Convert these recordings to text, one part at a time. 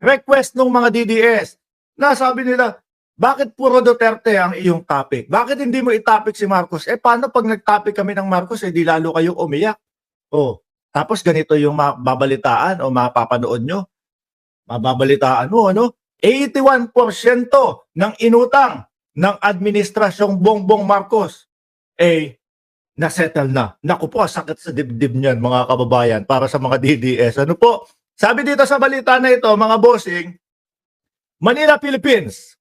request ng mga DDS na sabi nila, bakit puro Duterte ang iyong topic? Bakit hindi mo i-topic si Marcos? Paano pag nag-topic kami ng Marcos, di lalo kayong umiyak? Tapos ganito yung mababalitaan o mapapanood nyo. Mababalitaan mo, 81% ng inutang ng administrasyong Bongbong Marcos na-settle na. Naku po, sakit sa dibdib niyan, mga kababayan, para sa mga DDS. Ano po? Sabi dito sa balita na ito, mga bossing, Manila, Philippines,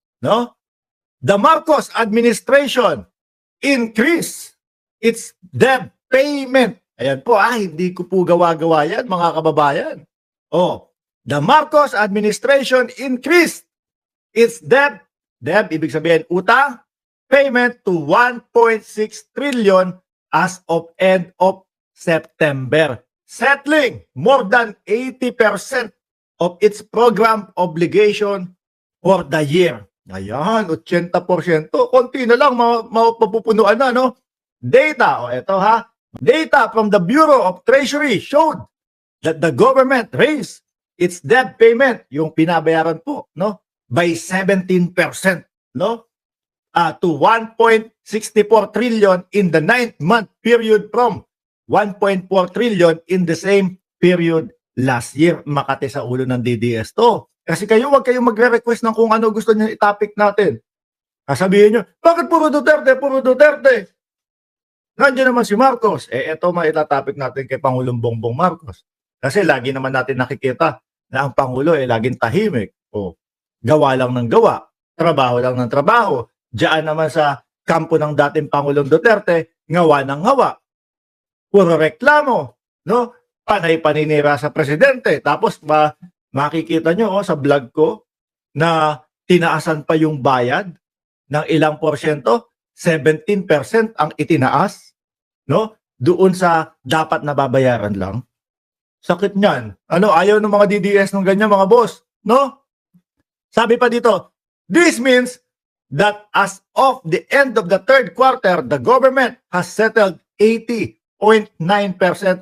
the Marcos administration increase its debt payment. Ayan po, hindi ko po gawa-gawa yan, mga kababayan. The Marcos administration increased its debt, ibig sabihin utang, payment to 1.6 trillion as of end of September, settling more than 80% of its program obligation for the year. Ayan, 80%. Konti na lang, mapupunuan na, Data, data from the Bureau of Treasury showed that the government raised its debt payment, yung pinabayaran po, by 17%, to 1.64 trillion in the 9-month period from 1.4 trillion in the same period last year. Makati sa ulo ng DDS to. Kasi huwag kayong magre-request ng kung ano gusto niyo i-topic natin. Sabihin nyo, bakit puro Duterte, puro Duterte? Nandiyan naman si Marcos. Ito maitatopic natin kay Pangulong Bongbong Marcos. Kasi lagi naman natin nakikita na ang Pangulo laging tahimik. Gawa lang ng gawa. Trabaho lang ng trabaho. Diyan naman sa kampo ng dating Pangulong Duterte, ngawa ng ngawa. Puro reklamo. Panay paninira sa presidente. Tapos makikita nyo sa vlog ko na tinaasan pa yung bayad ng ilang porsyento. 17% ang itinaas. Doon sa dapat nababayaran lang. Sakit niyan. Ayaw ng mga DDS ng ganyan, mga boss. Sabi pa dito, this means that as of the end of the third quarter, the government has settled 80.9%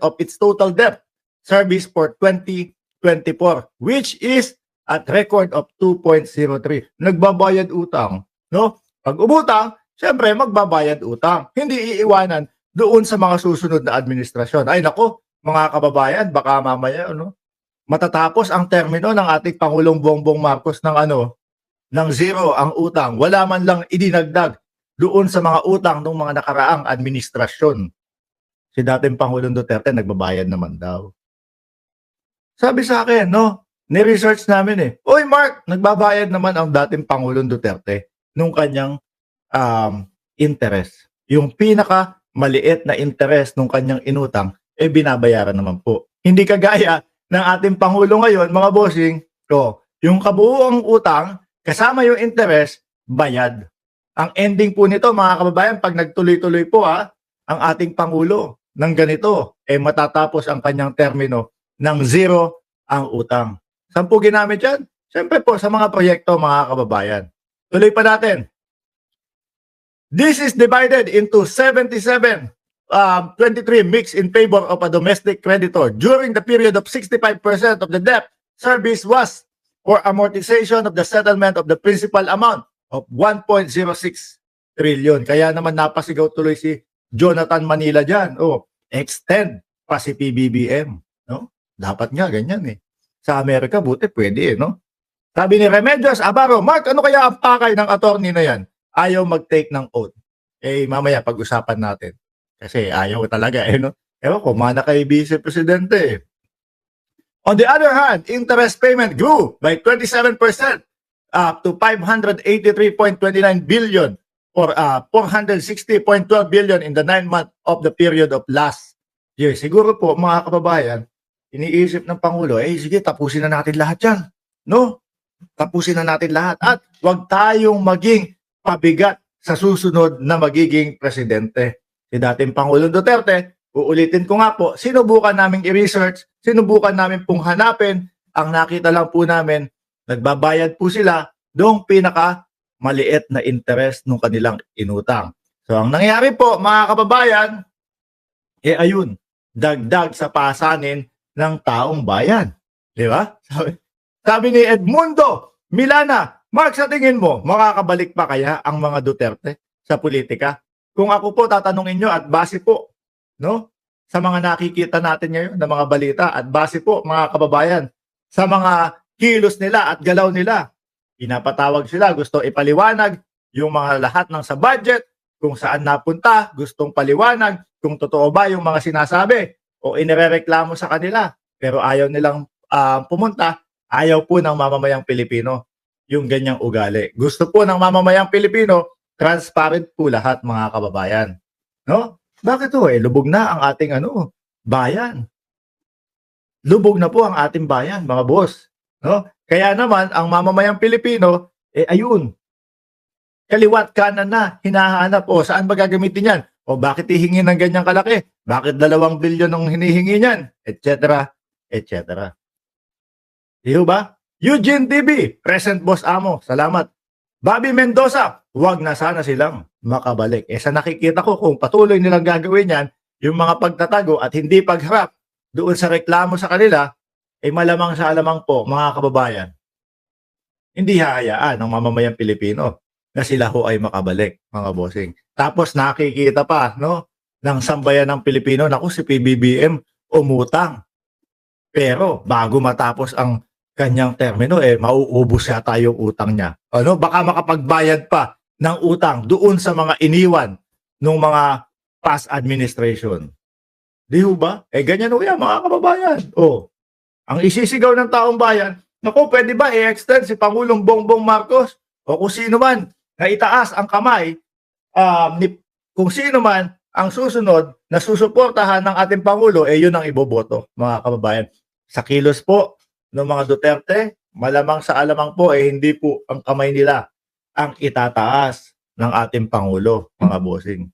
of its total debt service for 2024, which is at record of 2.03. Nagbabayad utang. Pag umutang, siyempre magbabayad utang. Hindi iiwanan doon sa mga susunod na administrasyon. Ay nako, mga kababayan, baka mamaya matatapos ang termino ng ating Pangulong Bongbong Marcos ng zero ang utang. Wala man lang idinagdag doon sa mga utang ng mga nakaraang administrasyon. Si dating Pangulong Duterte nagbabayad naman daw. Sabi sa akin, ni-research namin Oy Mark, nagbabayad naman ang dating Pangulong Duterte nung kanyang interest. Yung pinaka maliit na interest nung kanyang inutang, binabayaran naman po. Hindi kagaya ng ating Pangulo ngayon, mga bossing, yung kabuuang utang, kasama yung interest, bayad. Ang ending po nito, mga kababayan, pag nagtuloy-tuloy po ang ating Pangulo ng ganito, matatapos ang kanyang termino ng zero ang utang. Saan po ginamit yan? Siyempre po sa mga proyekto, mga kababayan. Tuloy pa natin. This is divided into 23 mix in favor of a domestic creditor. During the period of 65% of the debt service was for amortization of the settlement of the principal amount of 1.06 trillion. Kaya naman napasigaw tuloy si Jonathan Manila dyan. Extend pa si PBBM. Dapat nga ganyan Sa Amerika, buti pwede Sabi ni Remedios Abaro, Mark, ano kaya ang pakay ng attorney na yan? Ayaw mag-take ng oath. Mamaya pag-usapan natin. Kasi ayaw talaga Ewan ko, mana kay Vice Presidente. On the other hand, interest payment grew by 27% up to 583.29 billion or 460.12 billion in the 9 months of the period of last year. Siguro po, mga kababayan, iniisip ng Pangulo, sige, tapusin na natin lahat yan. Tapusin na natin lahat. At huwag tayong maging pabigat sa susunod na magiging presidente. Si dating Pangulong Duterte, uulitin ko nga po, sinubukan naming i-research, sinubukan namin pong hanapin, ang nakita lang po namin, nagbabayad po sila doong pinaka maliit na interest ng kanilang inutang. So ang nangyari po, mga kababayan, ayun, dagdag sa pasanin ng taong bayan. Di ba? Sabi ni Edmundo Milana, Mark, sa tingin mo, makakabalik pa kaya ang mga Duterte sa politika? Kung ako po tatanungin nyo at base po, no, sa mga nakikita natin ngayon na mga balita at base po, mga kababayan, sa mga kilos nila at galaw nila, pinapatawag sila, gusto ipaliwanag yung mga lahat ng sa budget, kung saan napunta, gustong paliwanag, kung totoo ba yung mga sinasabi o inirereklamo sa kanila. Pero ayaw nilang pumunta, ayaw po ng mamamayang Pilipino yung ganyang ugali. Gusto po ng mamamayang Pilipino, transparent po lahat, mga kababayan. No? Bakit to lubog na ang ating bayan. Lubog na po ang ating bayan, mga boss. No? Kaya naman ang mamamayang Pilipino ayun. Kaliwat kanan na hinahanap saan ba gagamitin yan? O bakit hihingi ng ganyang kalaki? Bakit 2 bilyon ang hinihingi niyan? Etc. etc. Di ba? Eugene TV, present boss amo, salamat. Bobby Mendoza, huwag na sana silang makabalik. Sa nakikita ko kung patuloy nilang gagawin yan, yung mga pagtatago at hindi pagharap doon sa reklamo sa kanila, malamang sa alamang po, mga kababayan, hindi hahayaan ng mamamayang Pilipino na sila ho ay makabalik, mga bossing. Tapos nakikita pa, no, ng sambayan ng Pilipino, naku, si PBBM umutang. Pero bago matapos ang kanyang termino, mauubos yata yung utang niya. Baka makapagbayad pa ng utang doon sa mga iniwan ng mga past administration. Di ho ba? Ganyan ho yan, mga kababayan. Ang isisigaw ng taong bayan, naku, pwede ba i-extend si Pangulong Bongbong Marcos o kung sino man na itaas ang kamay, kung sino man ang susunod na susuportahan ng ating Pangulo, yun ang iboboto, mga kababayan. Sa kilos po ng mga Duterte, malamang sa alamang po, hindi po ang kamay nila ang itataas ng ating Pangulo, mga bossing.